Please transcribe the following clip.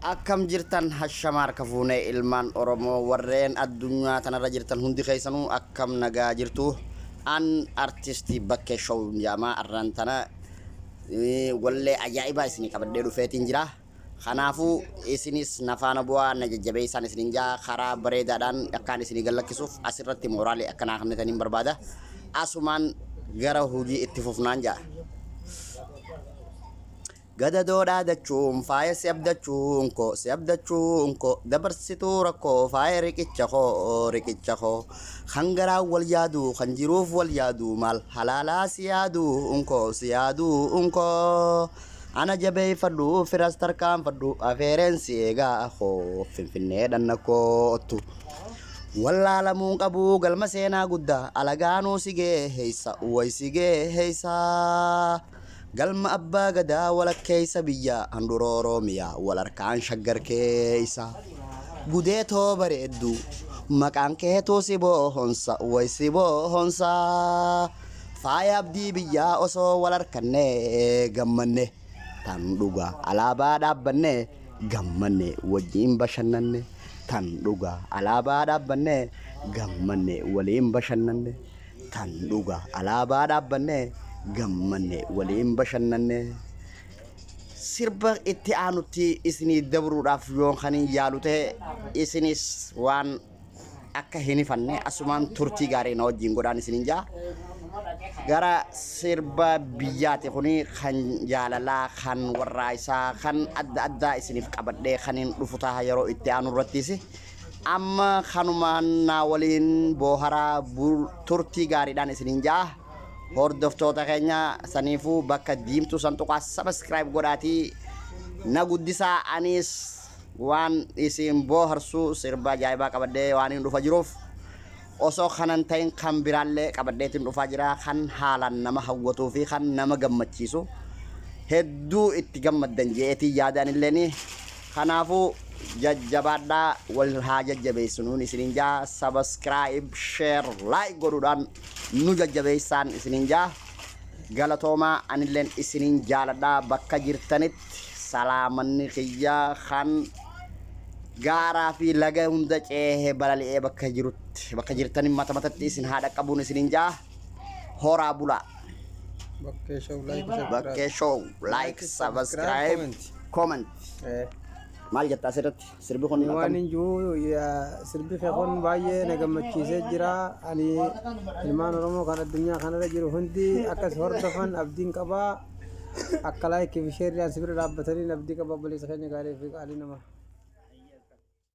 Akkam jirtan hashamar kafuune ilmaan Oromoo warreen addunyaa tanarra jirtan hundi keessanuu akkam nagaa jirtu. An artistii Bakkee Show jedhama. Arran tana wallee ajaa'ibaa isinii qabadhee dhufeetiin jira. Kanaafuu isinis nafaana bu'aa na jajjabeessaan isiniin jaa karaa bareedaadhaan akkaan isinii gallakkisuuf asirratti mooraalee akkanaa kanneen barbaada. Asumaan gara hojii itti fufnaan jaa. Gada doodhaa dachuun faaya si abdachuun ko dabarsituu rakkoo faaya riqicha koo hangaraa wal yaadu kan jiruuf wal yaadu maal halaalaa si yaadu unko ana jabeeffadhu firas tarkaanfadhu afeereen si eegaa koo finfinnee dhanna kootu wallaalamuun qabu galma seenaa guddaa alagaanuu sigee heeysa uwaysigee heeysaa galma abbaa gadaa walakkeessa biyya handhuura Oromiyaa walarkaan shaggar keessa gudeetoo bareeddu maqaan keetuu si boonsa way si boonsa faaya abdii biyyaa osoo walarkannee gammanne tan dhugaa alaabaa dhaabbanne gammanne wajjiin bashannanne tan dhugaa alaabaa dhaabbanne gammanne waliin bashannanne tan dhugaa alaabaa dhaabbanne gammanne waliin bashannanne sirba itti aanutti isinii dabruudhaaf yoon kanin yaalute isinis waan akka hinifanne asumaan turtii gaarii na wajjin godhaan isinin jaa gara sirba biyyaati kuni kan jaalalaa kan warraayisaa kan adda addaa isiniif qabadhee kanin dhufutaa yeroo itti aanu irrattis amma kanumaan naa waliin booharaa turtii gaariidhaan isinin jaa hordoftoota keenya saniifuu bakka diimtuu santuqaa subscribe godhaatii na guddisaa anis waan isin booharsuu sirba ajaa'ibaa qabadhee waan hin dhufa jiruuf osoo kanan ta'in kan biraallee qabadheetiin dhufaa jira kan haalaan nama hawwatuu fi kan nama gammachiisu hedduu itti gammaddan jeetii yaadaan illeen kanaafuu jajjabaadhaa wal haa jajjabeessinuun isinin jaa subscribe share like godhuudhaan nu jajjabeessaan isinin jaa galatoomaa anilleen isinin jaaladhaa bakka jirtanitti salaamanni kiyyaa kan gaaraa fi laga hunda ceehee balali'ee bakka jirtanin mata matatti isin haadha qabuun isinin jaa horaa bulaa. Bakkee Show like subscribe comment. Maal jetta asirratti sirbi kun waan injuu sirbi feqon baay'ee na gammachiisee jira ani ilmaan Oromoo kan addunyaa kanarra jiru hundi akkas hordofan abdiin qabaa akka like fi share sibira dhaabbatanii abdii qabaa balisa keenya gaarii fi qaalii nama